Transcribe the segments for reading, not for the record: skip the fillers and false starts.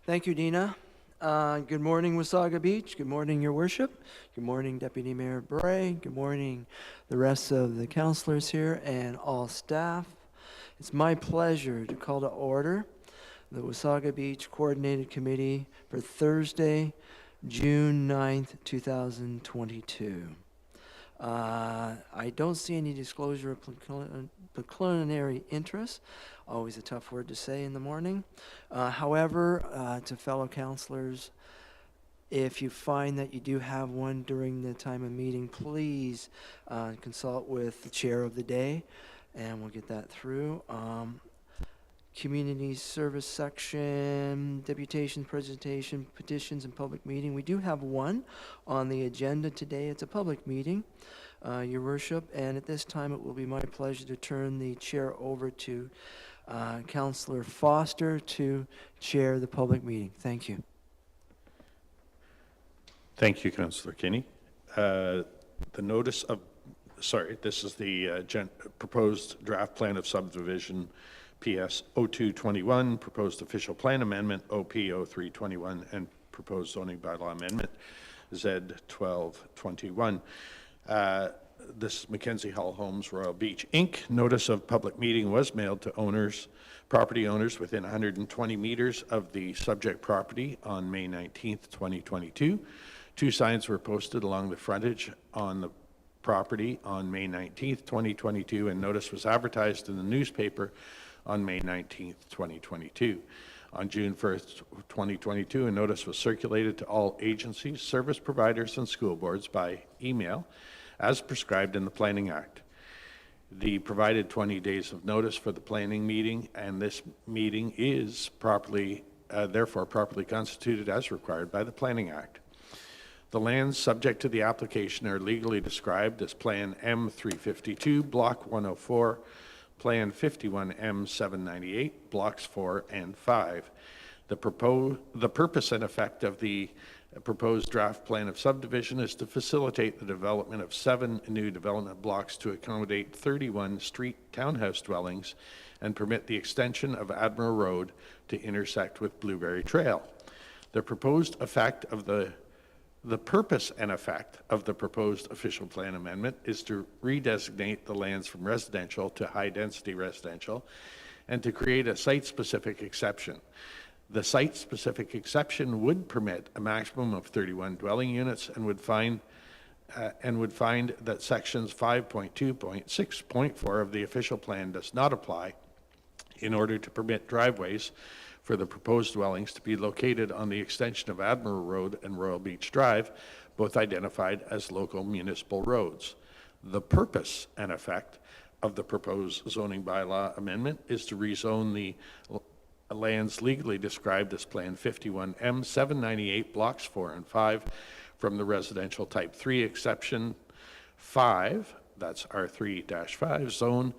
Thank you, Dina. Good morning, Wasaga Beach. Good morning, Your Worship. Good morning, Deputy Mayor Bray. Good morning, the rest of the councilors here and all staff. It's my pleasure to call to order the Wasaga Beach Coordinated Committee for Thursday, June 9th, 2022. I don't see any disclosure of pecuniary interest. Always a tough word to say in the morning. However, to fellow counselors, if you find that you do have one during the time of meeting, please consult with the chair of the day, and we'll get that through. Community service section, deputation, presentation, petitions, and public meeting. We do have one on the agenda today. It's a public meeting, Your Worship, and at this time it will be my pleasure to turn the chair over to Councillor Foster to chair the public meeting. Thank you. Thank you, Councillor Kinney. The notice of, this is the proposed draft plan of subdivision PS 0221, proposed official plan amendment OP 0321, and proposed zoning bylaw amendment Z 1221. This is Mackenzie Hall Homes, Royal Beach, Inc. Notice of public meeting was mailed to owners, property owners within 120 meters of the subject property on May 19th, 2022. Two signs were posted along the frontage on the property on May 19th, 2022, and notice was advertised in the newspaper on May 19th, 2022. On June 1st, 2022, a notice was circulated to all agencies, service providers, and school boards by email as prescribed in the Planning Act. The provided 20 days of notice for the planning meeting, and this meeting is therefore properly constituted as required by the Planning Act. The lands subject to the application are legally described as Plan M352, Block 104, Plan 51M798, Blocks 4 and 5. The purpose and effect of the proposed draft plan of subdivision is to facilitate the development of 7 new development blocks to accommodate 31 street townhouse dwellings and permit the extension of Admiral Road to intersect with Blueberry Trail. The proposed effect of the purpose and effect of the proposed official plan amendment is to redesignate the lands from residential to high-density residential and to create a site-specific exception. The site-specific exception would permit a maximum of 31 dwelling units and would find that sections 5.2.6.4 of the official plan does not apply in order to permit driveways for the proposed dwellings to be located on the extension of Admiral Road and Royal Beach Drive, both identified as local municipal roads. The purpose and effect of the proposed zoning bylaw amendment is to rezone the lands legally described as Plan 51M798, Blocks 4 and 5, from the residential Type 3 Exception 5, that's R3-5 zone,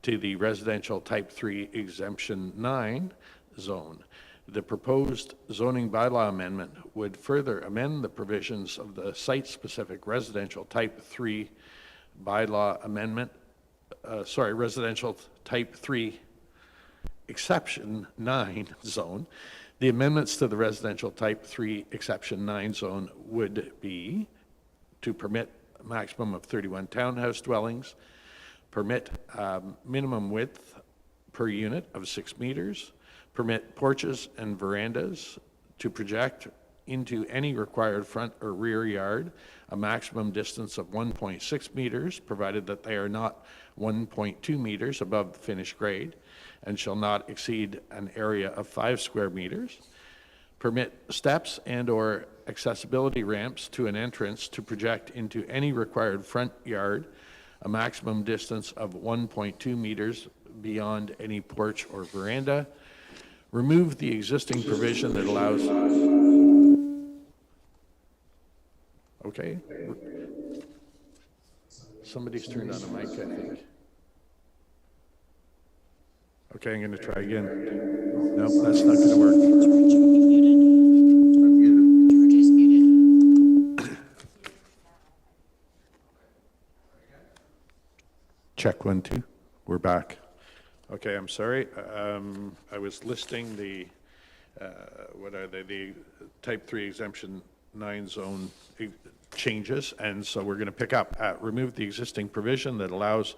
to the residential Type 3 Exemption 9 zone. The proposed zoning bylaw amendment would further amend the provisions of the site-specific residential Type 3 bylaw amendment, residential Type 3 Exception 9 zone. The amendments to the residential Type 3 Exception 9 zone would be to permit a maximum of 31 townhouse dwellings, permit minimum width per unit of 6 meters, permit porches and verandas to project into any required front or rear yard a maximum distance of 1.6 meters, provided that they are not 1.2 meters above the finished grade and shall not exceed an area of 5 square meters. Permit steps and or accessibility ramps to an entrance to project into any required front yard a maximum distance of 1.2 meters beyond any porch or veranda. Remove the existing provision that allows... Okay. Somebody's turned on a mic, I think. Okay, I'm going to try again. Nope, that's not going to work. George, are you muted? I'm muted. George is muted. Check 1, 2. We're back. Okay, I'm sorry. I was listing the what are they, the type 3 exemption 9 zone changes. And so we're going to pick up, remove the existing provision that allows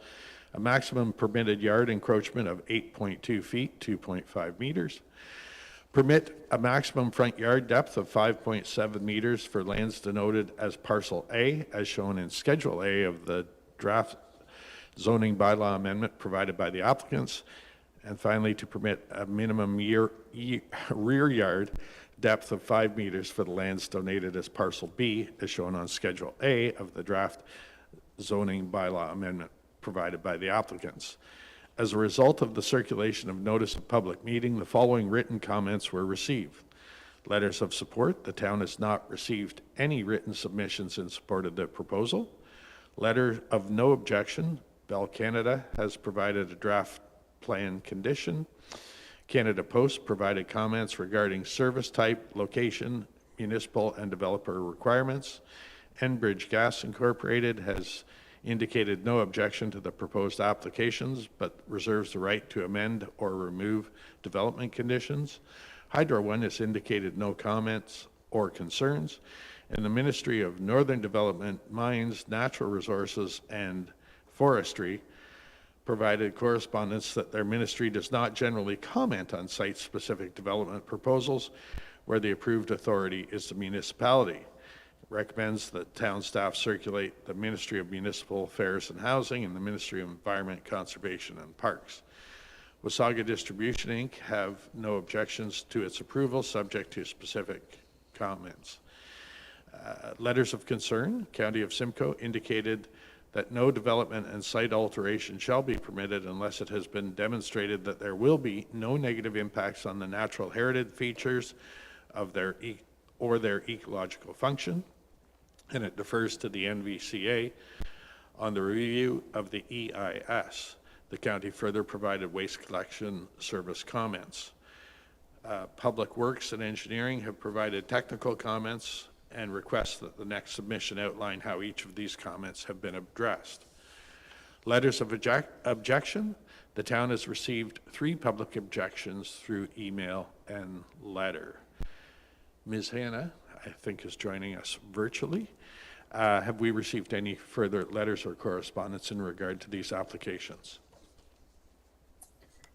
a maximum permitted yard encroachment of 8.2 feet, 2.5 meters. Permit a maximum front yard depth of 5.7 meters for lands denoted as Parcel A, as shown in Schedule A of the draft zoning bylaw amendment provided by the applicants. And finally, to permit a minimum rear yard depth of 5 meters for the lands donated as Parcel B, as shown on Schedule A of the draft zoning bylaw amendment provided by the applicants. As a result of the circulation of notice of public meeting, the following written comments were received. Letters of support. The town has not received any written submissions in support of the proposal. Letter of no objection. Bell Canada has provided a draft plan condition. Canada Post provided comments regarding service type, location, municipal and developer requirements. Enbridge Gas Incorporated has indicated no objection to the proposed applications, but reserves the right to amend or remove development conditions. Hydro One has indicated no comments or concerns, and the Ministry of Northern Development, Mines, Natural Resources, and Forestry provided correspondence that their ministry does not generally comment on site-specific development proposals where the approved authority is the municipality. Recommends that town staff circulate the Ministry of Municipal Affairs and Housing and the Ministry of Environment, Conservation and Parks. Wasaga Distribution Inc. have no objections to its approval, subject to specific comments. Letters of concern. County of Simcoe indicated that no development and site alteration shall be permitted unless it has been demonstrated that there will be no negative impacts on the natural heritage features of their ecological function, and it defers to the NVCA on the review of the EIS. The county further provided waste collection service comments. Public Works and Engineering have provided technical comments and request that the next submission outline how each of these comments have been addressed. Letters of objection. The town has received 3 public objections through email and letter. Ms. Hannah, I think, is joining us virtually. Have we received any further letters or correspondence in regard to these applications?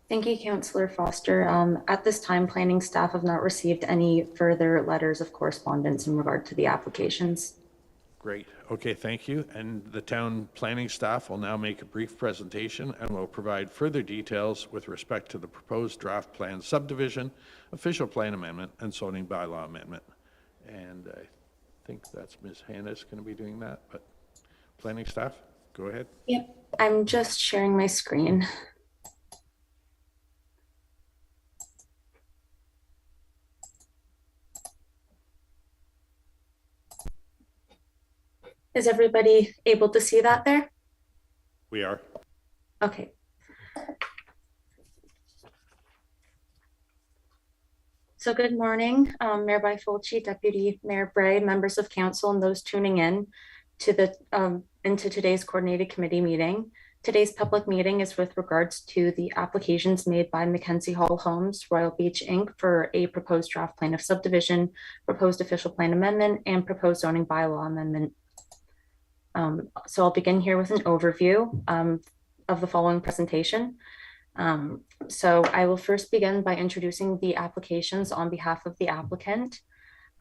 Thank you, Councillor Foster. At this time, planning staff have not received any further letters of correspondence in regard to the applications. Great. Okay, thank you. And the town planning staff will now make a brief presentation and will provide further details with respect to the proposed draft plan subdivision, official plan amendment, and zoning bylaw amendment. And I think that's Ms. Hannah's going to be doing that, but planning staff, go ahead. Yep, I'm just sharing my screen. Is everybody able to see that there? We are. Okay. So good morning, Mayor Bifulci, Deputy Mayor Bray, members of council, and those tuning in to the into today's coordinated committee meeting. Today's public meeting is with regards to the applications made by Mackenzie Hall Homes, Royal Beach Inc. for a proposed draft plan of subdivision, proposed official plan amendment, and proposed zoning bylaw amendment. So I'll begin here with an overview of the following presentation. So I will first begin by introducing the applications on behalf of the applicant.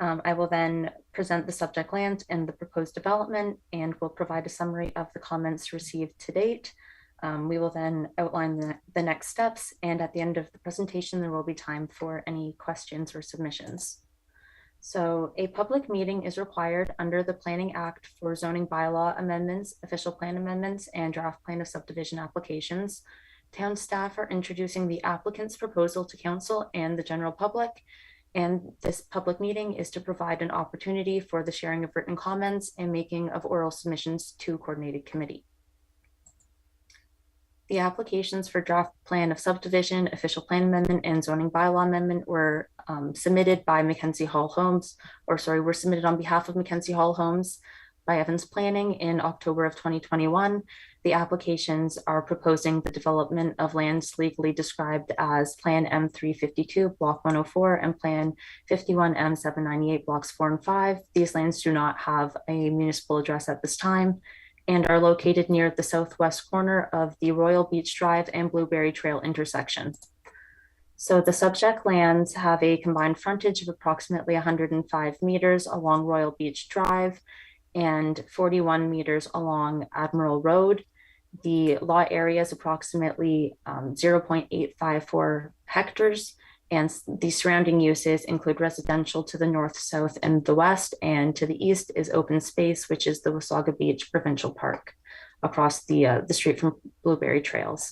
I will then present the subject land and the proposed development, and will provide a summary of the comments received to date. We will then outline the next steps, and at the end of the presentation, there will be time for any questions or submissions. So a public meeting is required under the Planning Act for zoning bylaw amendments, official plan amendments, and draft plan of subdivision applications. Town staff are introducing the applicant's proposal to council and the general public. And this public meeting is to provide an opportunity for the sharing of written comments and making of oral submissions to coordinated committee. The applications for draft plan of subdivision, official plan amendment, and zoning bylaw amendment were submitted by Mackenzie Hall Homes, were submitted on behalf of Mackenzie Hall Homes by Evans Planning in October of 2021. The applications are proposing the development of lands legally described as Plan M352, Block 104, and Plan 51M798, Blocks 4 and 5. These lands do not have a municipal address at this time and are located near the southwest corner of the Royal Beach Drive and Blueberry Trail intersection. So the subject lands have a combined frontage of approximately 105 meters along Royal Beach Drive and 41 meters along Admiral Road. The lot area is approximately 0.854 hectares, and the surrounding uses include residential to the north, south, and the west, and to the east is open space, which is the Wasaga Beach Provincial Park across the street from Blueberry Trails.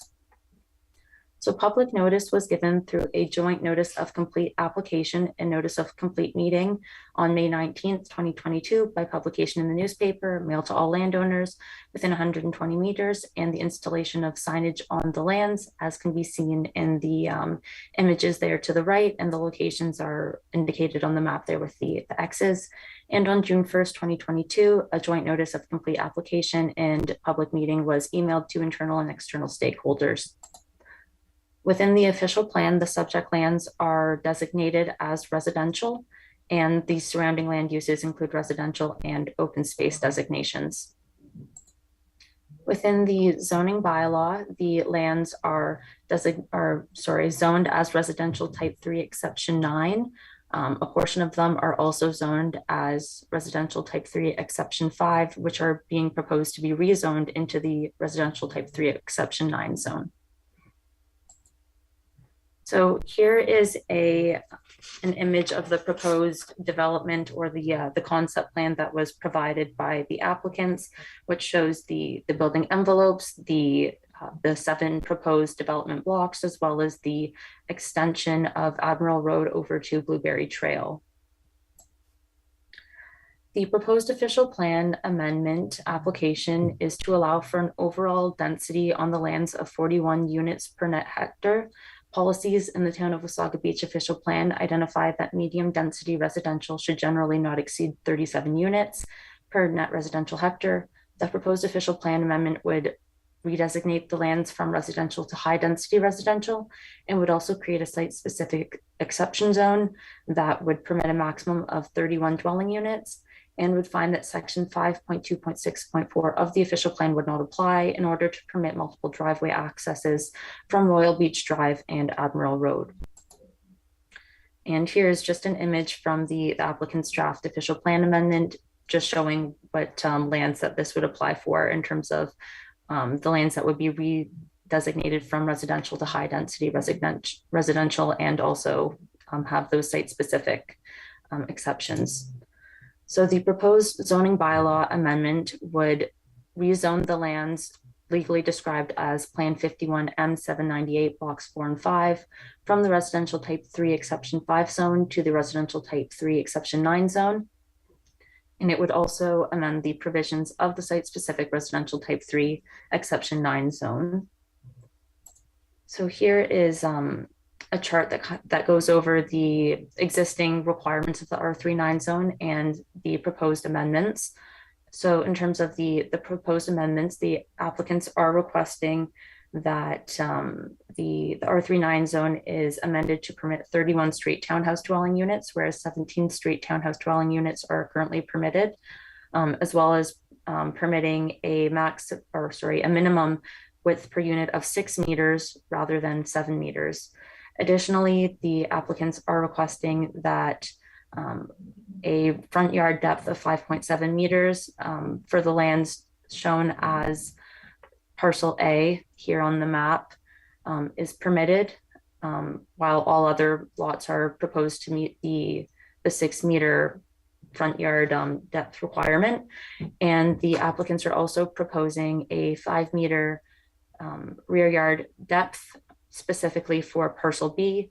So public notice was given through a joint notice of complete application and notice of complete meeting on May 19th, 2022 by publication in the newspaper, mailed to all landowners within 120 meters, and the installation of signage on the lands, as can be seen in the images there to the right, and the locations are indicated on the map there with the X's. And on June 1st, 2022, a joint notice of complete application and public meeting was emailed to internal and external stakeholders. Within the official plan, the subject lands are designated as residential, and the surrounding land uses include residential and open space designations. Within the zoning bylaw, the lands are zoned as residential type 3 exception 9. A portion of them are also zoned as residential type 3 exception 5, which are being proposed to be rezoned into the residential type 3 exception 9 zone. So here is an image of the proposed development or the concept plan that was provided by the applicants, which shows the building envelopes, the 7 proposed development blocks, as well as the extension of Admiral Road over to Blueberry Trail. The proposed official plan amendment application is to allow for an overall density on the lands of 41 units per net hectare. Policies in the town of Wasaga Beach official plan identify that medium density residential should generally not exceed 37 units per net residential hectare. The proposed official plan amendment would redesignate the lands from residential to high density residential and would also create a site specific exception zone that would permit a maximum of 31 dwelling units, and would find that section 5.2.6.4 of the official plan would not apply in order to permit multiple driveway accesses from Royal Beach Drive and Admiral Road. And here's just an image from the applicant's draft official plan amendment, just showing what lands that this would apply for in terms of the lands that would be redesignated from residential to high density residential, and also have those site specific exceptions. So the proposed zoning bylaw amendment would rezone the lands legally described as Plan 51M798, Blocks 4 and 5, from the residential type 3 exception 5 zone to the residential type 3 exception 9 zone. And it would also amend the provisions of the site-specific residential type 3 exception 9 zone. So here is a chart that goes over the existing requirements of the R39 zone and the proposed amendments. So in terms of the proposed amendments, the applicants are requesting that the R39 zone is amended to permit 31 straight townhouse dwelling units, whereas 17 straight townhouse dwelling units are currently permitted, as well as permitting a minimum width per unit of 6 meters rather than 7 meters. Additionally, the applicants are requesting that a front yard depth of 5.7 meters for the lands shown as parcel A here on the map is permitted, while all other lots are proposed to meet the 6 meter front yard depth requirement. And the applicants are also proposing a 5 meter rear yard depth specifically for parcel B,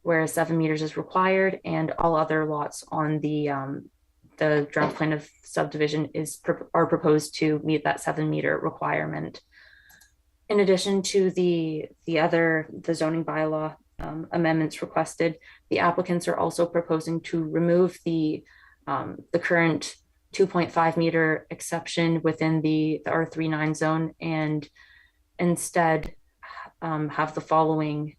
whereas 7 meters is required, and all other lots on the draft plan of subdivision are proposed to meet that 7 meter requirement. In addition to the zoning bylaw amendments requested, the applicants are also proposing to remove the current 2.5 meter exception within the R39 zone and instead have the following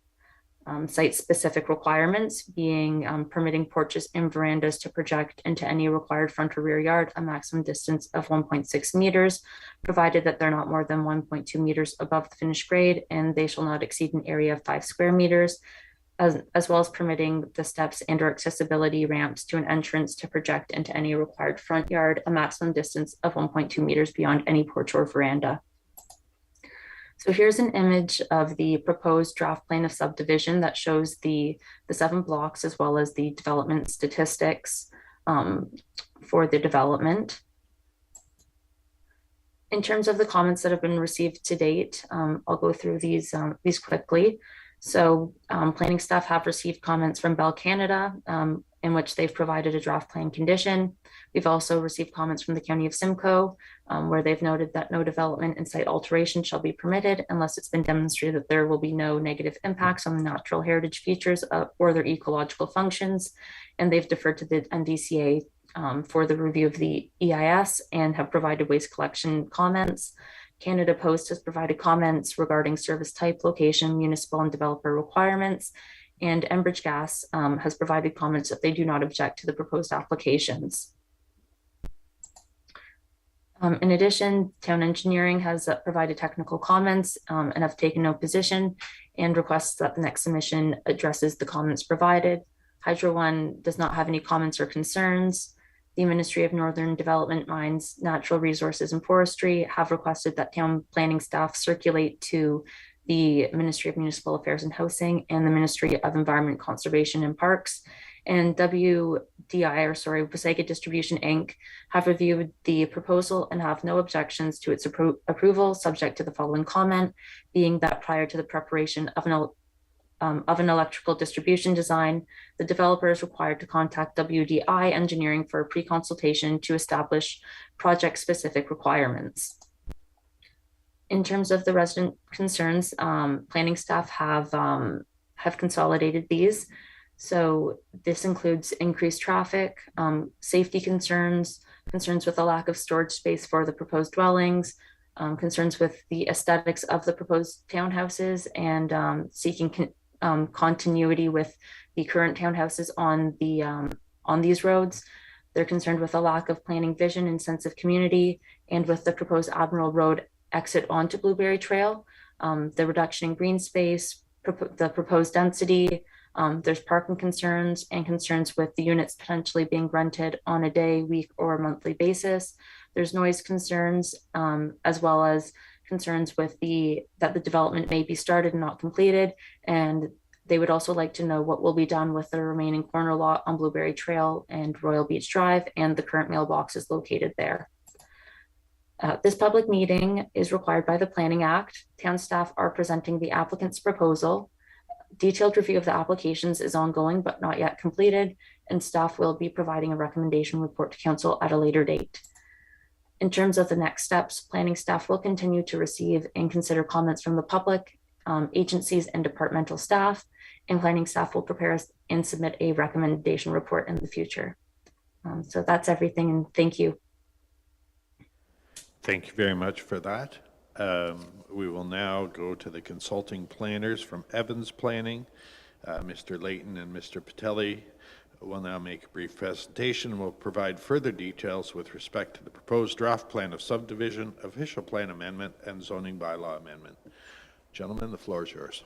site-specific requirements, being permitting porches and verandas to project into any required front or rear yard a maximum distance of 1.6 meters, provided that they're not more than 1.2 meters above the finished grade, and they shall not exceed an area of 5 square meters, as well as permitting the steps and or accessibility ramps to an entrance to project into any required front yard a maximum distance of 1.2 meters beyond any porch or veranda. So here's an image of the proposed draft plan of subdivision that shows the 7 blocks as well as the development statistics for the development. In terms of the comments that have been received to date, I'll go through these quickly. So planning staff have received comments from Bell Canada, in which they've provided a draft plan condition. We've also received comments from the County of Simcoe, where they've noted that no development and site alteration shall be permitted unless it's been demonstrated that there will be no negative impacts on the natural heritage features or their ecological functions. And they've deferred to the NDCA for the review of the EIS and have provided waste collection comments. Canada Post has provided comments regarding service type, location, municipal and developer requirements, and Enbridge Gas has provided comments that they do not object to the proposed applications. In addition, Town Engineering has provided technical comments and have taken no position and requests that the next submission addresses the comments provided. Hydro One does not have any comments or concerns. The Ministry of Northern Development, Mines, Natural Resources and Forestry have requested that town planning staff circulate to the Ministry of Municipal Affairs and Housing and the Ministry of Environment, Conservation and Parks. And Wasaga Distribution Inc. have reviewed the proposal and have no objections to its approval, subject to the following comment, being that prior to the preparation of an electrical distribution design, the developer is required to contact WDI Engineering for a pre-consultation to establish project-specific requirements. In terms of the resident concerns, planning staff have consolidated these. So this includes increased traffic, safety concerns, concerns with the lack of storage space for the proposed dwellings, concerns with the aesthetics of the proposed townhouses, and seeking continuity with the current townhouses on these roads. They're concerned with a lack of planning vision and sense of community, and with the proposed Admiral Road exit onto Blueberry Trail, the reduction in green space, the proposed density. There's parking concerns and concerns with the units potentially being rented on a day, week, or monthly basis. There's noise concerns, as well as concerns with that the development may be started and not completed. And they would also like to know what will be done with the remaining corner lot on Blueberry Trail and Royal Beach Drive and the current mailboxes located there. This public meeting is required by the Planning Act. Town staff are presenting the applicant's proposal. Detailed review of the applications is ongoing but not yet completed, and staff will be providing a recommendation report to council at a later date. In terms of the next steps, planning staff will continue to receive and consider comments from the public, agencies and departmental staff, and planning staff will prepare and submit a recommendation report in the future. So that's everything, and thank you. Thank you very much for that. We will now go to the consulting planners from Evans Planning. Mr. Layton and Mr. Patelli will now make a brief presentation and will provide further details with respect to the proposed draft plan of subdivision, official plan amendment, and zoning bylaw amendment. Gentlemen, the floor is yours.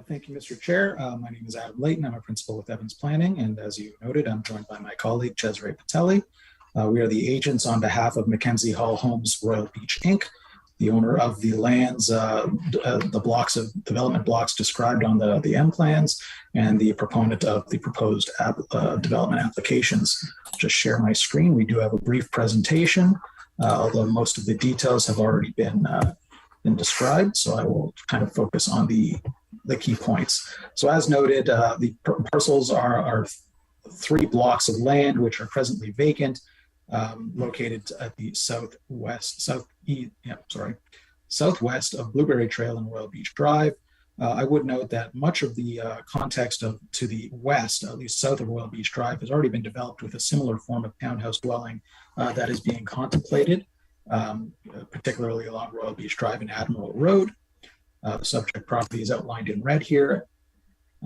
Thank you, Mr. Chair. My name is Adam Layton. I'm a principal with Evans Planning, and as you noted, I'm joined by my colleague, Cesare Patelli. We are the agents on behalf of Mackenzie Hall Homes Royal Beach, Inc., the owner of the lands, the blocks of development blocks described on the M plans, and the proponent of the proposed development applications. Just share my screen. We do have a brief presentation, although most of the details have already been described, so I will kind of focus on the key points. So as noted, the parcels are 3 blocks of land which are presently vacant, located at the southwest of Blueberry Trail and Royal Beach Drive. I would note that much of the context of to the west, at least south of Royal Beach Drive, has already been developed with a similar form of townhouse dwelling that is being contemplated, particularly along Royal Beach Drive and Admiral Road. The subject property is outlined in red here,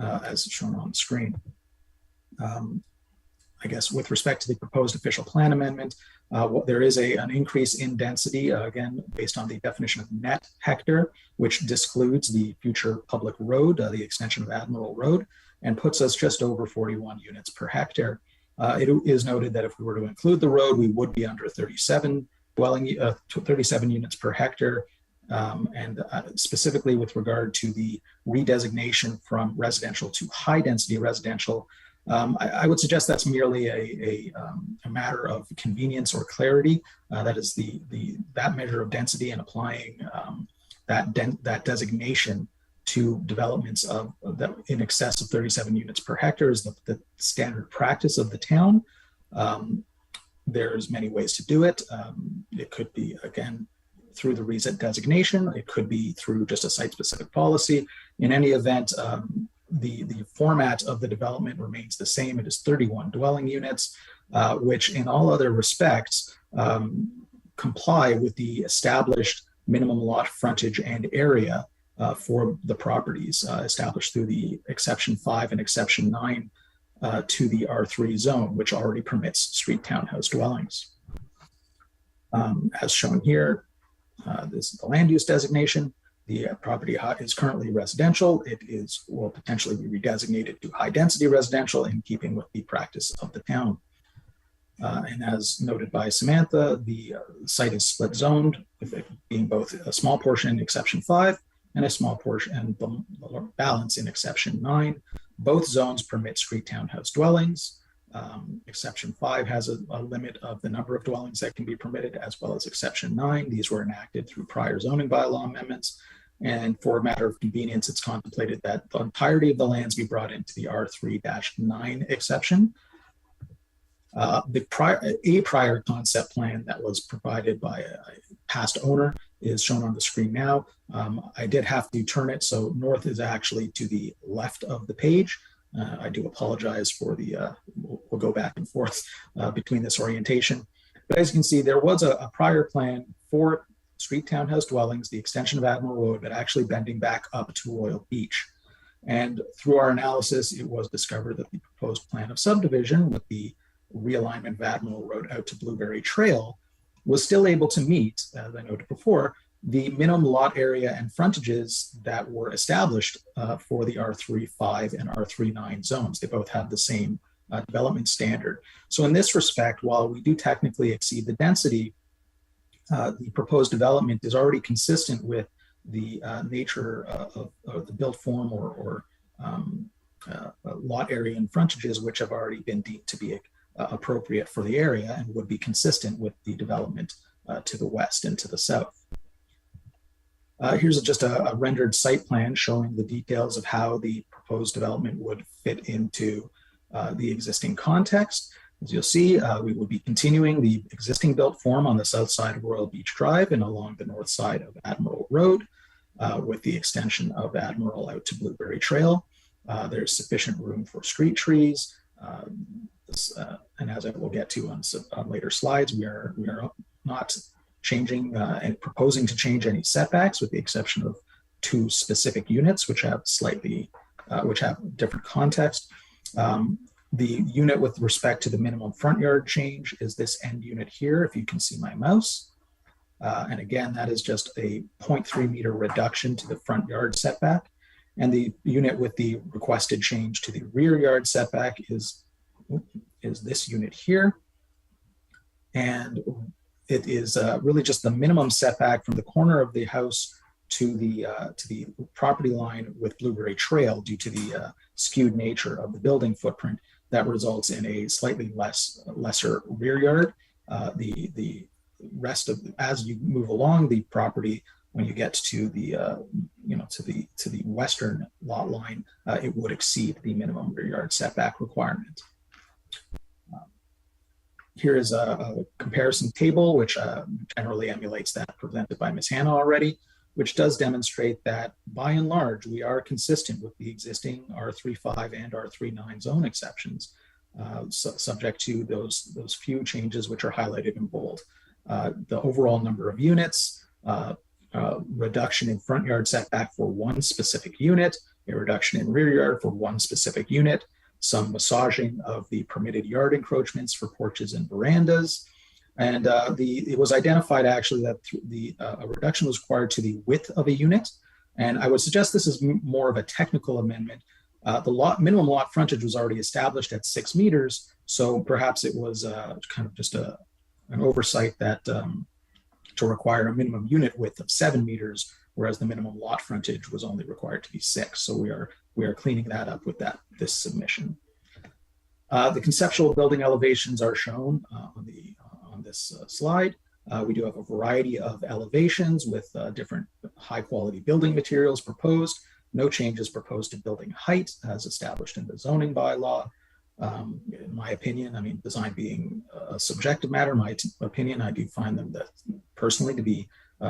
as shown on the screen. I guess with respect to the proposed official plan amendment, there is an increase in density, again, based on the definition of net hectare, which discludes the future public road, the extension of Admiral Road, and puts us just over 41 units per hectare. It is noted that if we were to include the road, we would be under 37 units per hectare. And specifically with regard to the redesignation from residential to high density residential, I would suggest that's merely a matter of convenience or clarity. That is that measure of density, and applying that designation to developments of that in excess of 37 units per hectare is the standard practice of the town. There's many ways to do it. It could be, again, through the RESET designation. It could be through just a site-specific policy. In any event, the format of the development remains the same. It is 31 dwelling units, which in all other respects comply with the established minimum lot frontage and area for the properties established through the exception 5 and exception 9 to the R3 zone, which already permits street townhouse dwellings. As shown here, this is the land use designation. The property is currently residential. It will potentially be redesignated to high density residential in keeping with the practice of the town. And as noted by Samantha, the site is split zoned, with it being both a small portion in exception 5 and a small portion and the balance in exception 9. Both zones permit street townhouse dwellings. Exception 5 has a limit of the number of dwellings that can be permitted, as well as exception 9. These were enacted through prior zoning bylaw amendments. And for a matter of convenience, it's contemplated that the entirety of the lands be brought into the R3-9 exception. A prior concept plan that was provided by a past owner is shown on the screen now. I did have to turn it so north is actually to the left of the page. I do apologize for the, we'll go back and forth between this orientation. But as you can see, there was a prior plan for street townhouse dwellings, the extension of Admiral Road, but actually bending back up to Royal Beach. And through our analysis, it was discovered that the proposed plan of subdivision with the realignment of Admiral Road out to Blueberry Trail was still able to meet, as I noted before, the minimum lot area and frontages that were established for the R3-5 and R3-9 zones. They both have the same development standard. So in this respect, while we do technically exceed the density, the proposed development is already consistent with the nature of the built form or lot area and frontages, which have already been deemed to be appropriate for the area and would be consistent with the development to the west and to the south. Here's just a rendered site plan showing the details of how the proposed development would fit into the existing context. As you'll see, we will be continuing the existing built form on the south side of Royal Beach Drive and along the north side of Admiral Road, with the extension of Admiral out to Blueberry Trail. There's sufficient room for street trees. And as I will get to on later slides, we are not changing and proposing to change any setbacks, with the exception of 2 specific units, which have different context. The unit with respect to the minimum front yard change is this end unit here, if you can see my mouse. And again, that is just a 0.3 meter reduction to the front yard setback. And the unit with the requested change to the rear yard setback is this unit here. And it is really just the minimum setback from the corner of the house to the property line with Blueberry Trail due to the skewed nature of the building footprint that results in a slightly lesser rear yard. The rest of, as you move along the property, when you get to the to the western lot line, it would exceed the minimum rear yard setback requirement. Here is a comparison table, which generally emulates that presented by Ms. Hannah already. which does demonstrate that by and large, we are consistent with the existing R35 and R39 zone exceptions, subject to those few changes which are highlighted in bold. The overall number of units, reduction in front yard setback for one specific unit, a reduction in rear yard for one specific unit, some massaging of the permitted yard encroachments for porches and verandas. And it was identified actually that a reduction was required to the width of a unit. And I would suggest this is more of a technical amendment. The minimum lot frontage was already established at 6 meters. So perhaps it was kind of just an oversight that to require a minimum unit width of 7 meters, whereas the minimum lot frontage was only required to be 6. So we are cleaning that up with this submission. The conceptual building elevations are shown on this slide. We do have a variety of elevations with different high quality building materials proposed. No changes proposed to building height as established in the zoning bylaw. In my opinion, I mean, design being a subjective matter, my opinion, I do find them personally to be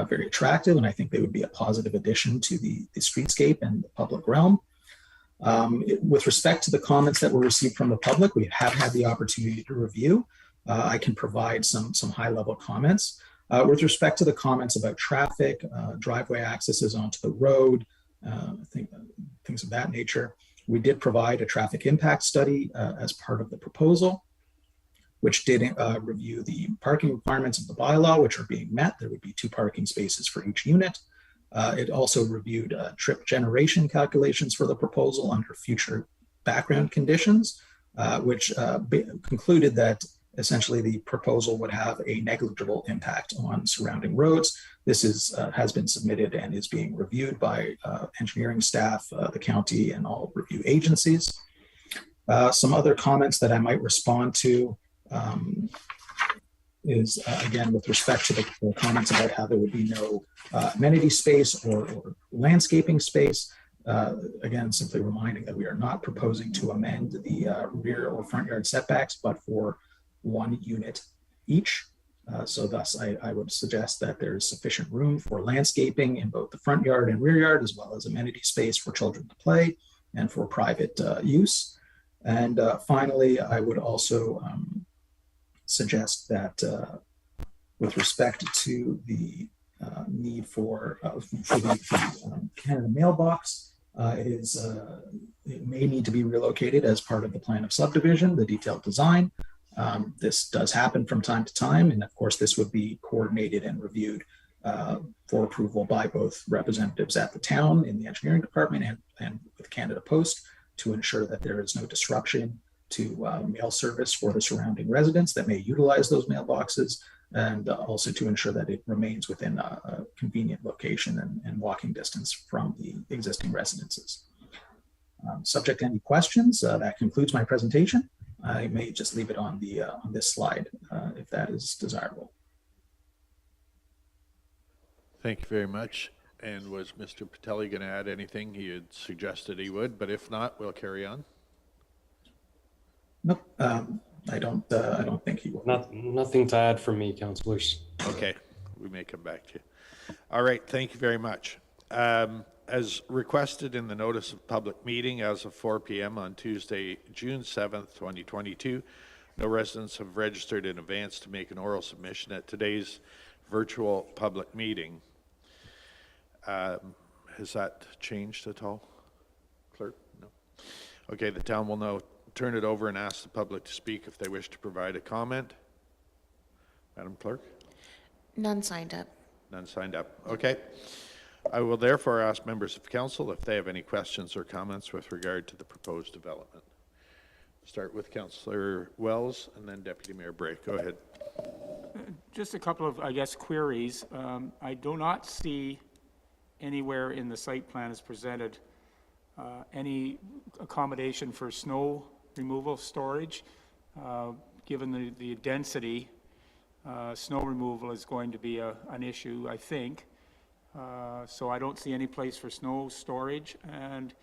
very attractive, and I think they would be a positive addition to the streetscape and the public realm. With respect to the comments that were received from the public, we have had the opportunity to review. I can provide some high-level comments. With respect to the comments about traffic, driveway accesses onto the road, I think things of that nature, we did provide a traffic impact study as part of the proposal, which did review the parking requirements of the bylaw, which are being met. There would be 2 parking spaces for each unit. It also reviewed trip generation calculations for the proposal under future background conditions, which concluded that essentially the proposal would have a negligible impact on surrounding roads. This has been submitted and is being reviewed by engineering staff, the county, and all review agencies. Some other comments that I might respond to is, again, with respect to the comments about how there would be no amenity space or landscaping space. Again, simply reminding that we are not proposing to amend the rear or front yard setbacks, but for 1 unit each. So thus, I would suggest that there is sufficient room for landscaping in both the front yard and rear yard, as well as amenity space for children to play and for private use. And finally, I would also suggest that with respect to the need for the Canada mailbox, it may need to be relocated as part of the plan of subdivision, the detailed design. This does happen from time to time, and of course this would be coordinated and reviewed for approval by both representatives at the town in the engineering department and with Canada Post to ensure that there is no disruption to mail service for the surrounding residents that may utilize those mailboxes, and also to ensure that it remains within a convenient location and walking distance from the existing residences. Subject to any questions, that concludes my presentation. I may just leave it on this slide if that is desirable. Thank you very much. And was Mr. Patelli going to add anything? He had suggested he would, but if not, we'll carry on. Nope, I don't think he will. Nothing to add from me, councillors. Okay, we may come back to you. All right, thank you very much. As requested in the notice of public meeting as of 4 p.m. on Tuesday, June 7th, 2022, no residents have registered in advance to make an oral submission at today's virtual public meeting. Has that changed at all, clerk? No. Okay, the town will now turn it over and ask the public to speak if they wish to provide a comment. Madam Clerk? None signed up. None signed up. Okay. I will therefore ask members of council if they have any questions or comments with regard to the proposed development. Start with Councillor Wells and then Deputy Mayor Bray. Go ahead. Just a couple of, I guess, queries. I do not see anywhere in the site plan as presented any accommodation for snow removal storage. Given the density, snow removal is going to be an issue, I think. So I don't see any place for snow storage, and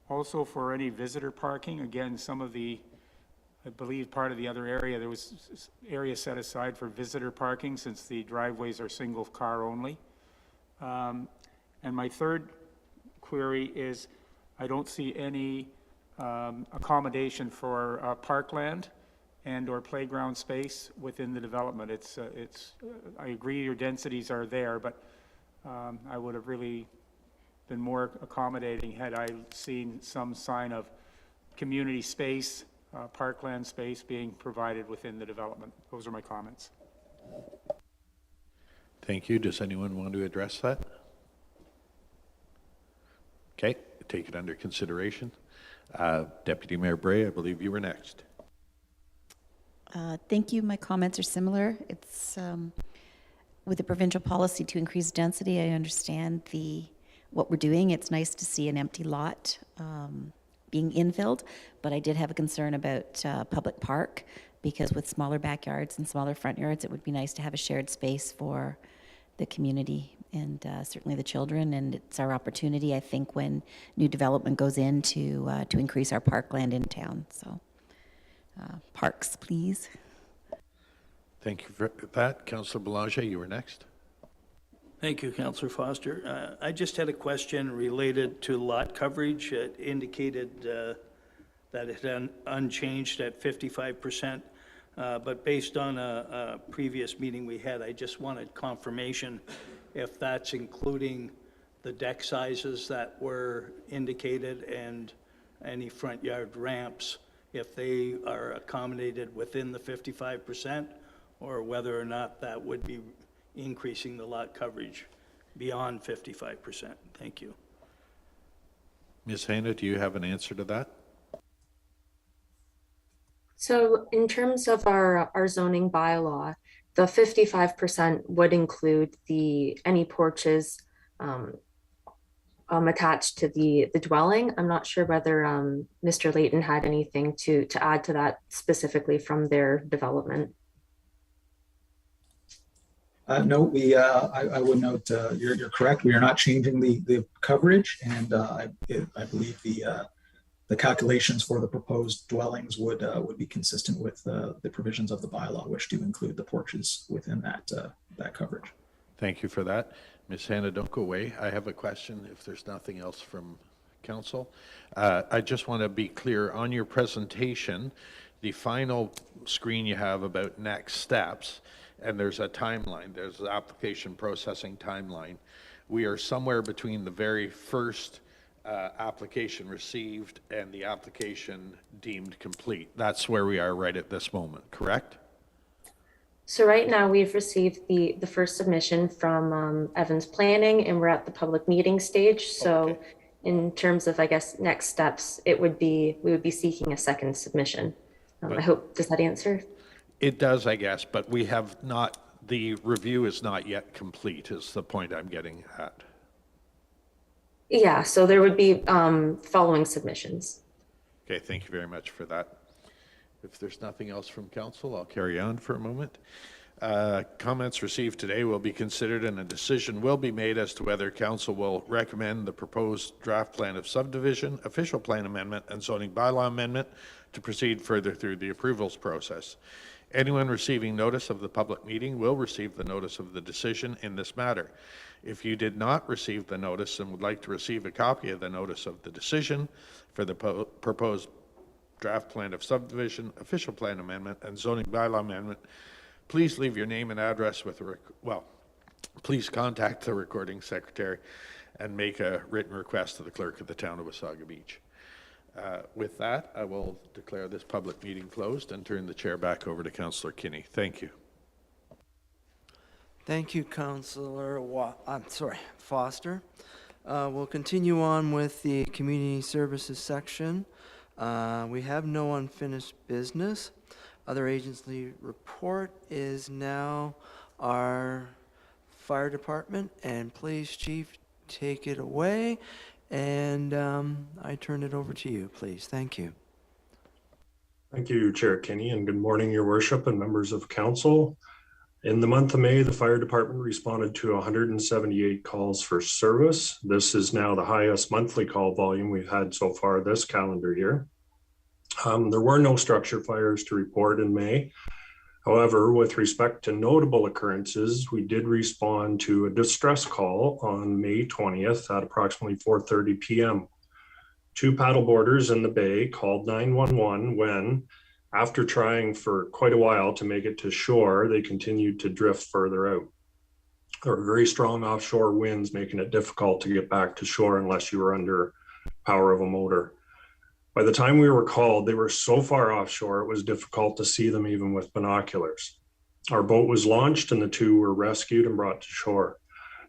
also for any visitor parking. Again, some of the, I believe part of the other area, there was area set aside for visitor parking since the driveways are single car only. And my third query is, I don't see any accommodation for parkland and/or playground space within the development. I agree your densities are there, but I would have really been more accommodating had I seen some sign of community space, parkland space being provided within the development. Those are my comments. Thank you. Does anyone want to address that? Okay, take it under consideration. Deputy Mayor Bray, I believe you were next. Thank you. My comments are similar. It's with the provincial policy to increase density. I understand what we're doing. It's nice to see an empty lot being infilled, but I did have a concern about public park, because with smaller backyards and smaller front yards, it would be nice to have a shared space for the community and certainly the children. And it's our opportunity, I think, when new development goes in to increase our parkland in town. So parks, please. Thank you for that. Councillor Boulanger, you were next. Thank you, Councillor Foster. I just had a question related to lot coverage. It indicated that it had unchanged at 55%, but based on a previous meeting we had, I just wanted confirmation if that's including the deck sizes that were indicated and any front yard ramps, if they are accommodated within the 55%, or whether or not that would be increasing the lot coverage beyond 55%. Thank you. Ms. Hanna, do you have an answer to that? So in terms of our zoning bylaw, the 55% would include any porches attached to the dwelling. I'm not sure whether Mr. Layton had anything to add to that specifically from their development. No, I would note you're correct. We are not changing the coverage, and I believe the calculations for the proposed dwellings would be consistent with the provisions of the bylaw, which do include the porches within that coverage. Thank you for that. Ms. Hanna, don't go away. I have a question if there's nothing else from council. I just want to be clear on your presentation, the final screen you have about next steps, and there's a timeline. There's an application processing timeline. We are somewhere between the very first application received and the application deemed complete. That's where we are right at this moment, correct? So right now we've received the first submission from Evans Planning, and we're at the public meeting stage. So Okay. in terms of, I guess, next steps, we would be seeking a second submission. I hope, does that answer? It does, I guess, but we have not, the review is not yet complete, is the point I'm getting at. Yeah, so there would be following submissions. Okay, thank you very much for that. If there's nothing else from council, I'll carry on for a moment. Comments received today will be considered and a decision will be made as to whether council will recommend the proposed draft plan of subdivision, official plan amendment, and zoning bylaw amendment to proceed further through the approvals process. Anyone receiving notice of the public meeting will receive the notice of the decision in this matter. If you did not receive the notice and would like to receive a copy of the notice of the decision for the proposed draft plan of subdivision, official plan amendment, and zoning bylaw amendment, please leave your name and address with please contact the recording secretary and make a written request to the clerk of the town of Wasaga Beach. With that, I will declare this public meeting closed and turn the chair back over to Councillor Kinney. Thank you. Thank you, Councillor Foster. We'll continue on with the community services section. We have no unfinished business. Other agency report is now our fire department, and please, Chief, take it away. And I turn it over to you, please. Thank you. Thank you, Chair Kinney, and good morning, Your Worship and members of council. In the month of May, the fire department responded to 178 calls for service. This is now the highest monthly call volume we've had so far this calendar year. There were no structure fires to report in May. However, with respect to notable occurrences, we did respond to a distress call on May 20th at approximately 4:30 p.m. 2 paddleboarders in the bay called 911 when, after trying for quite a while to make it to shore, they continued to drift further out. There were very strong offshore winds, making it difficult to get back to shore unless you were under power of a motor. By the time we were called, they were so far offshore, it was difficult to see them even with binoculars. Our boat was launched and the 2 were rescued and brought to shore.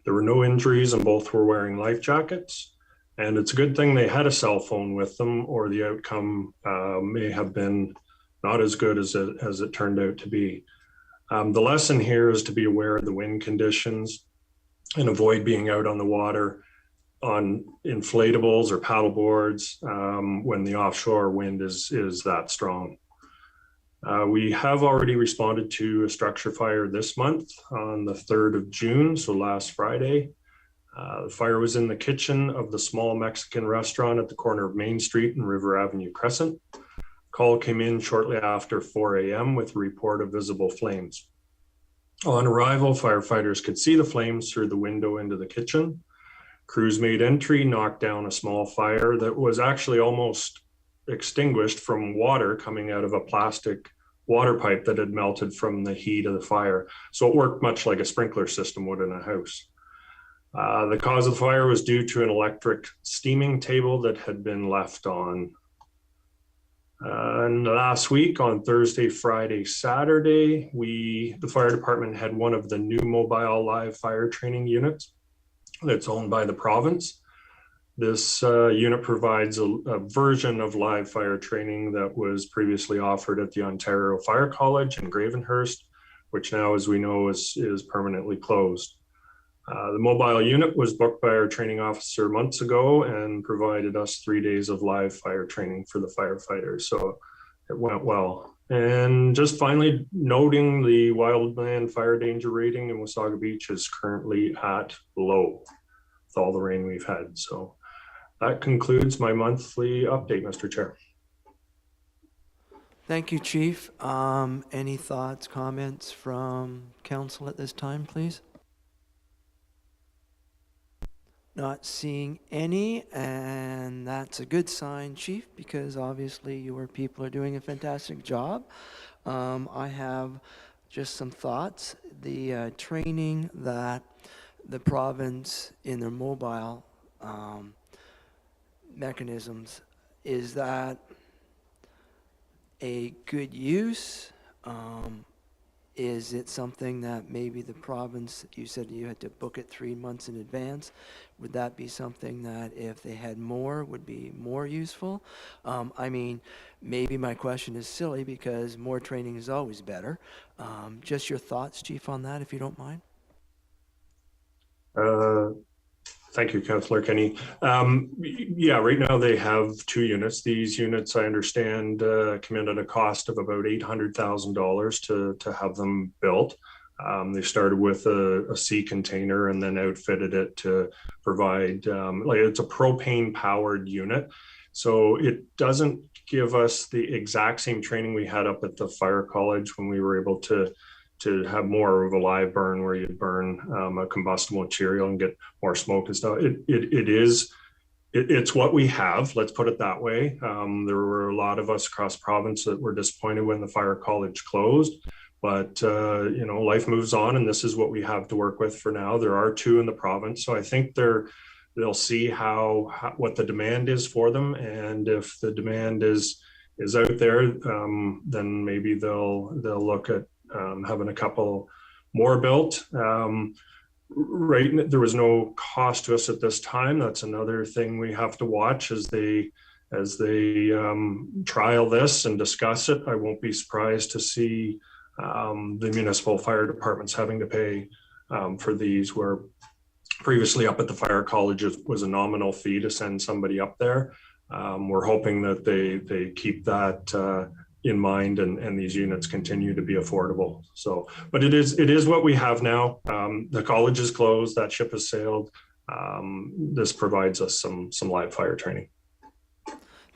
There were no injuries and both were wearing life jackets. And it's a good thing they had a cell phone with them, or the outcome may have been not as good as it turned out to be. The lesson here is to be aware of the wind conditions and avoid being out on the water on inflatables or paddle boards when the offshore wind is that strong. We have already responded to a structure fire this month on the 3rd of June, so last Friday. The fire was in the kitchen of the small Mexican restaurant at the corner of Main Street and River Avenue Crescent. Call came in shortly after 4 a.m. with a report of visible flames. On arrival, firefighters could see the flames through the window into the kitchen. Crews made entry, knocked down a small fire that was actually almost extinguished from water coming out of a plastic water pipe that had melted from the heat of the fire. So it worked much like a sprinkler system would in a house. The cause of the fire was due to an electric steaming table that had been left on. And last week on Thursday, Friday, Saturday, the fire department had one of the new mobile live fire training units that's owned by the province. This unit provides a version of live fire training that was previously offered at the Ontario Fire College in Gravenhurst, which now, as we know, is permanently closed. The mobile unit was booked by our training officer months ago and provided us 3 days of live fire training for the firefighters. So it went well. And just finally noting the wildland fire danger rating in Wasaga Beach is currently at low with all the rain we've had. So that concludes my monthly update, Mr. Chair. Thank you, Chief. Any thoughts, comments from council at this time, please? Not seeing any, and that's a good sign, Chief, because obviously your people are doing a fantastic job. I have just some thoughts. The training that the province in their mobile mechanisms, is that a good use? Is it something that maybe the province, you said you had to book it 3 months in advance? Would that be something that if they had more would be more useful? I mean, maybe my question is silly because more training is always better. Just your thoughts, Chief, on that, if you don't mind. Thank you, Councillor Kenny. Yeah, right now they have 2 units. These units, I understand, come in at a cost of about $800,000 to have them built. They started with a sea container and then outfitted it to provide, like it's a propane powered unit. So it doesn't give us the exact same training we had up at the fire college when we were able to have more of a live burn where you burn a combustible material and get more smoke and stuff. It's what we have, let's put it that way. There were a lot of us across province that were disappointed when the fire college closed, but you know, life moves on and this is what we have to work with for now. There are 2 in the province, so I think they'll see what the demand is for them, and if the demand is out there, then maybe they'll look at having a couple more built. Right, there was no cost to us at this time. That's another thing we have to watch as they trial this and discuss it. I won't be surprised to see the municipal fire departments having to pay for these, where previously up at the fire college was a nominal fee to send somebody up there. We're hoping that they keep that in mind and these units continue to be affordable. So, but it is what we have now. The college is closed, that ship has sailed. This provides us some live fire training.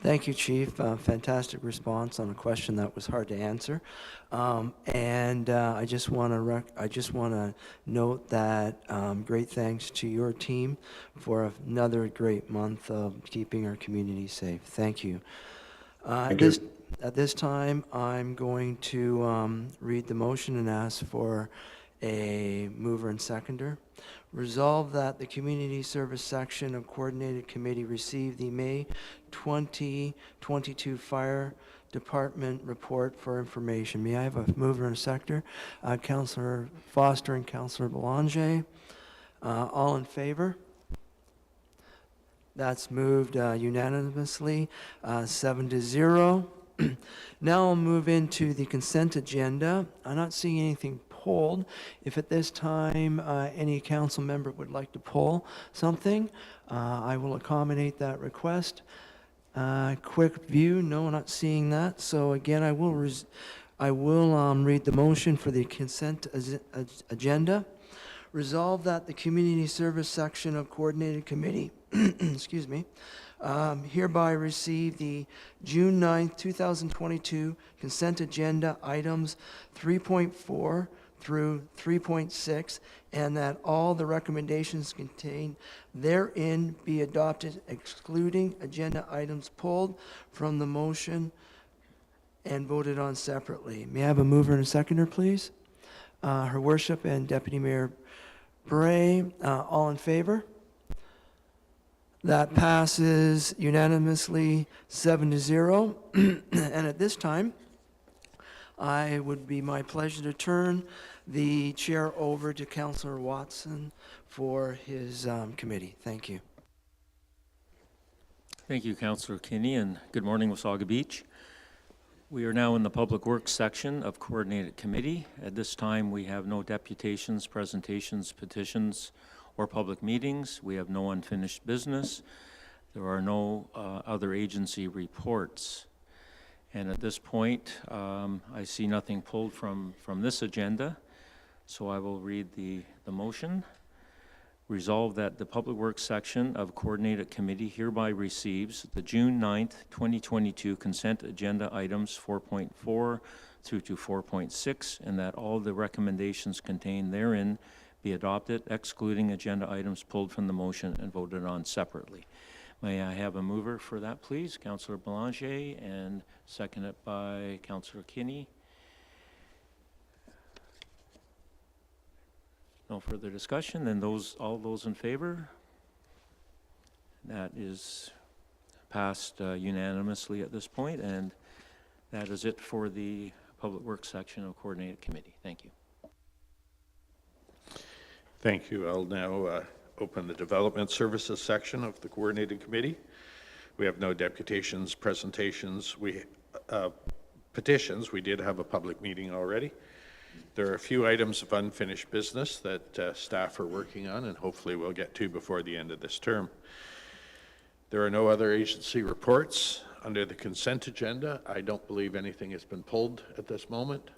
Thank you, Chief. Fantastic response on a question that was hard to answer. I just want to note that great thanks to your team for another great month of keeping our community safe. Thank you. Thank you. At this time, I'm going to read the motion and ask for a mover and seconder. Resolve that the Community Service Section of Coordinated Committee receive the May 2022 Fire Department report for information. May I have a mover and seconder? Councillor Foster and Councillor Belanger. All in favor? That's moved unanimously, 7-0. Now I'll move into the consent agenda. I'm not seeing anything pulled. If at this time any council member would like to pull something, I will accommodate that request. Quick view, no, not seeing that. So again, I will read the motion for the consent agenda. Resolve that the Community Service Section of Coordinated Committee, excuse me, hereby receive the June 9th, 2022 consent agenda items 3.4 through 3.6, and that all the recommendations contained therein be adopted, excluding agenda items pulled from the motion and voted on separately. May I have a mover and a seconder, please? Her Worship and Deputy Mayor Bray, all in favor? That passes unanimously 7-0. And at this time, I would be my pleasure to turn the chair over to Councillor Watson for his committee. Thank you. Thank you, Councillor Kinney, and good morning, Wasaga Beach. We are now in the Public Works section of Coordinated Committee. At this time, we have no deputations, presentations, petitions, or public meetings. We have no unfinished business. There are no other agency reports. And at this point, I see nothing pulled from this agenda, so I will read the motion. Resolve that the Public Works section of Coordinated Committee hereby receives the June 9th, 2022 consent agenda items 4.4 through to 4.6, and that all the recommendations contained therein be adopted, excluding agenda items pulled from the motion and voted on separately. May I have a mover for that, please? Councillor Belanger, and seconded by Councillor Kinney. No further discussion, then all those in favor? That is passed unanimously at this point, and that is it for the Public Works section of Coordinated Committee. Thank you. Thank you. I'll now open the Development Services section of the Coordinated Committee. We have no deputations, presentations, petitions. We did have a public meeting already. There are a few items of unfinished business that staff are working on and hopefully we'll get to before the end of this term. There are no other agency reports. Under the consent agenda, I don't believe anything has been pulled at this moment.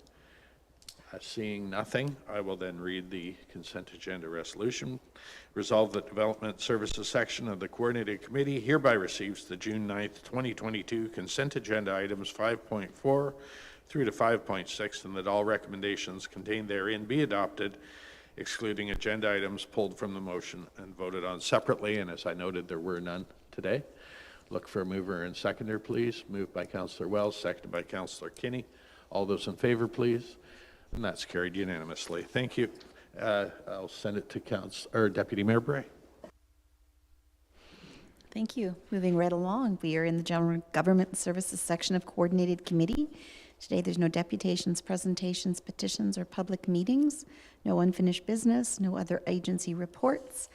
Seeing nothing, I will then read the consent agenda resolution. Resolve that Development Services section of the Coordinated Committee hereby receives the June 9th, 2022 consent agenda items 5.4 through to 5.6, and that all recommendations contained therein be adopted, excluding agenda items pulled from the motion and voted on separately. And as I noted, there were none today. Look for a mover and seconder, please. Moved by Councillor Wells, seconded by Councillor Kinney. All those in favor, please. And that's carried unanimously. Thank you. I'll send it to Deputy Mayor Bray. Thank you. Moving right along, we are in the General Government Services section of Coordinated Committee. Today, there's no deputations, presentations, petitions, or public meetings, no unfinished business, no other agency reports,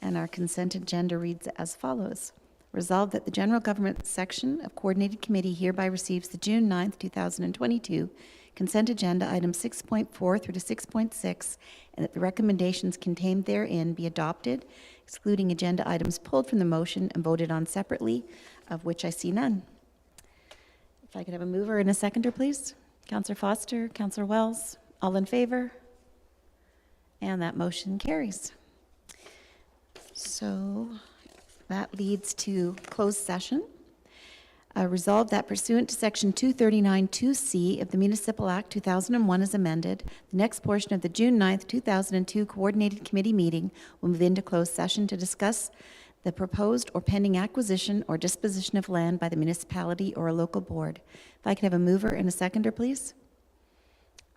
and our consent agenda reads as follows. Resolved that the General Government section of Coordinated Committee hereby receives the June 9th, 2022 consent agenda items 6.4 through to 6.6, and that the recommendations contained therein be adopted, excluding agenda items pulled from the motion and voted on separately, of which I see none. If I could have a mover and a seconder, please. Councillor Foster, Councillor Wells, all in favor? And that motion carries. So that leads to closed session. Resolved that pursuant to Section 239-2C of the Municipal Act 2001 as amended, the next portion of the June 9th, 2002 Coordinated Committee meeting will move into closed session to discuss the proposed or pending acquisition or disposition of land by the municipality or a local board. If I could have a mover and a seconder, please.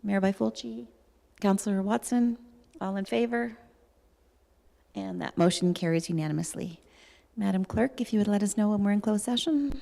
Mayor Byfolchi, Councillor Watson, all in favor? And that motion carries unanimously. Madam Clerk, if you would let us know when we're in closed session.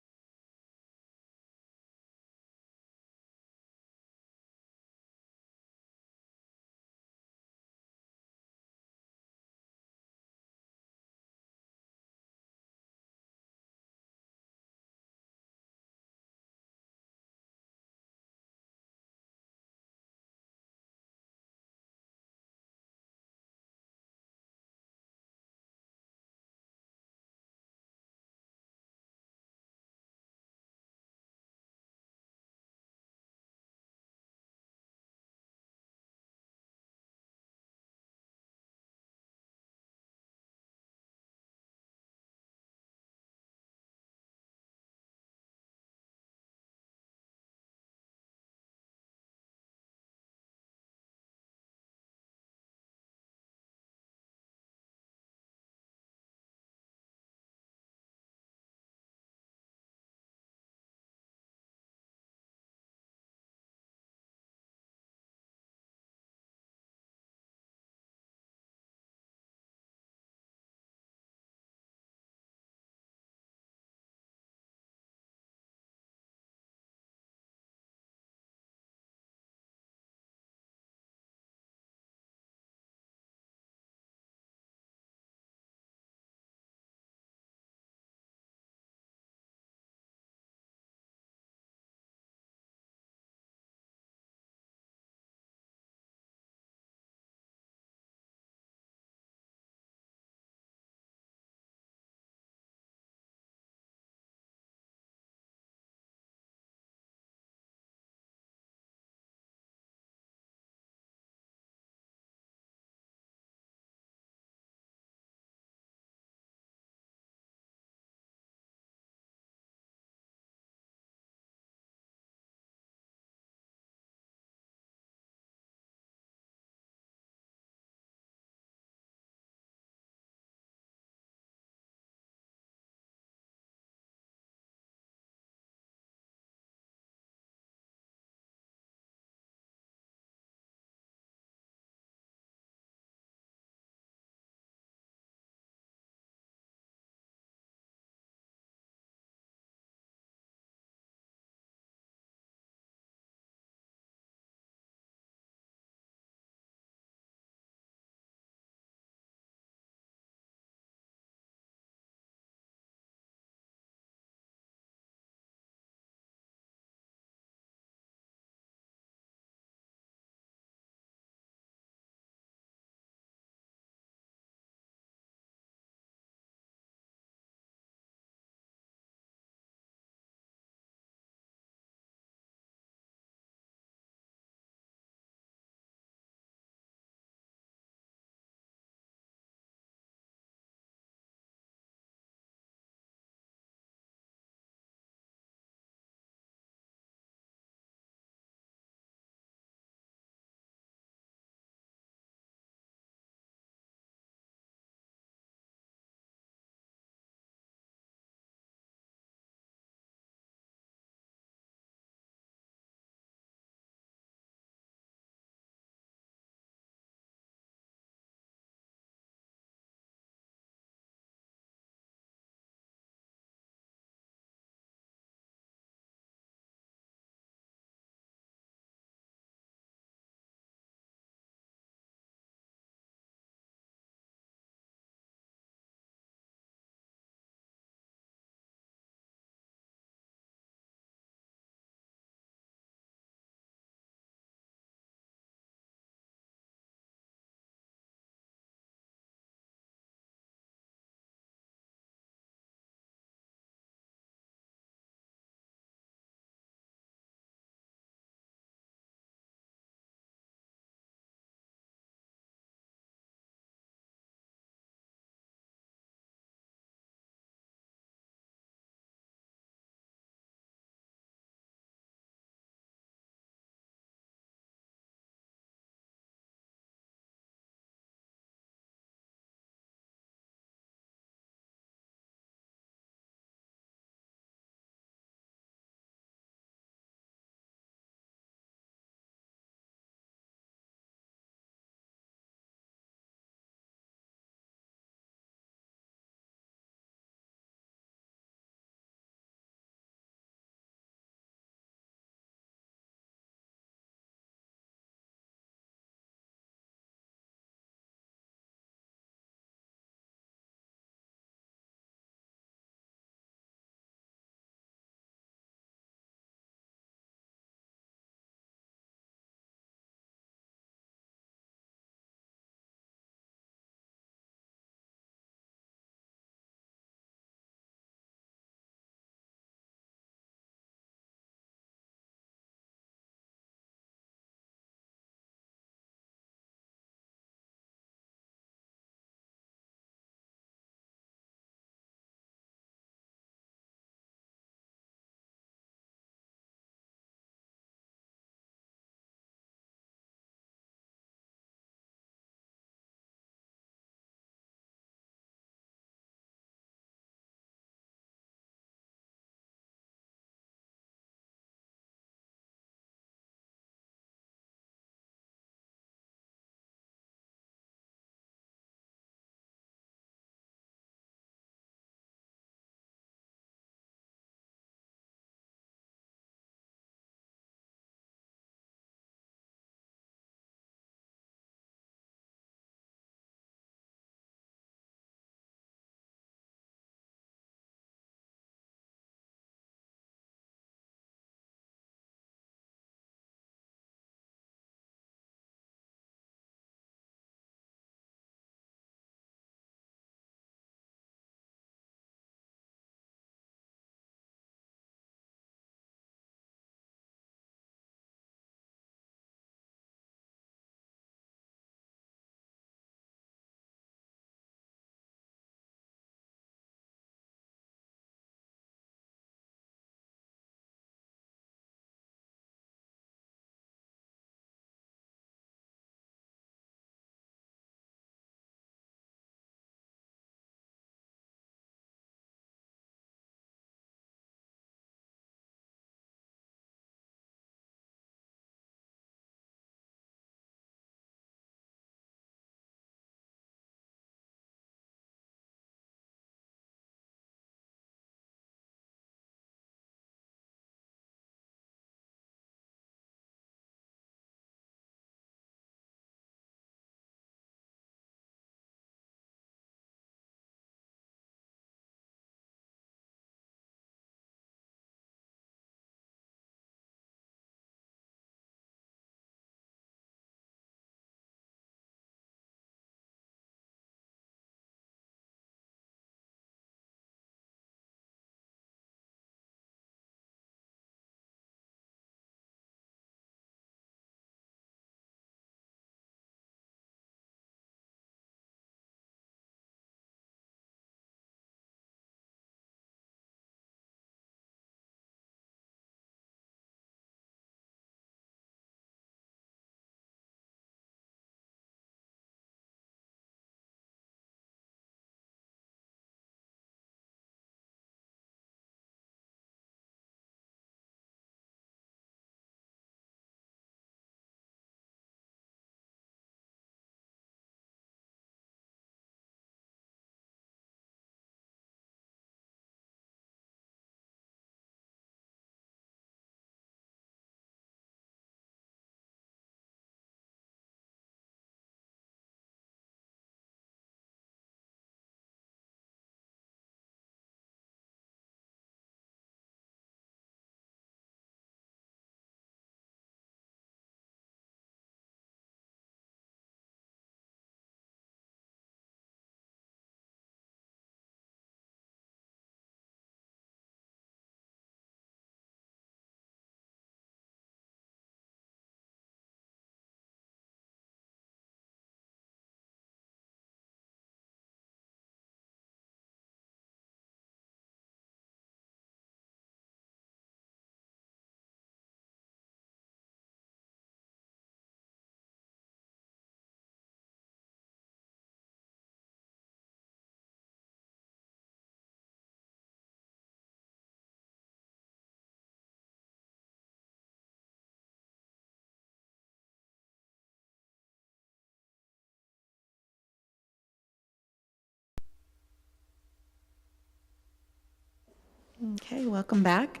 Okay, welcome back.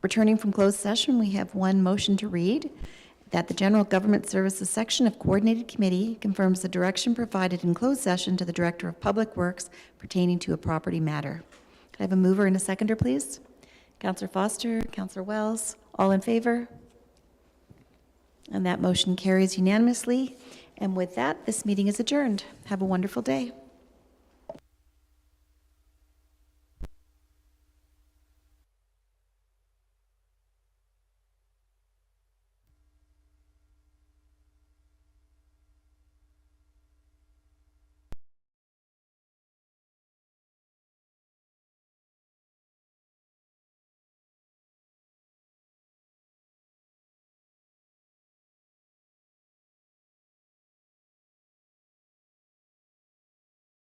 Returning from closed session, we have one motion to read, that the General Government Services section of Coordinated Committee confirms the direction provided in closed session to the Director of Public Works pertaining to a property matter. Could I have a mover and a seconder, please? Councillor Foster, Councillor Wells, all in favor? And that motion carries unanimously. And with that, this meeting is adjourned. Have a wonderful day.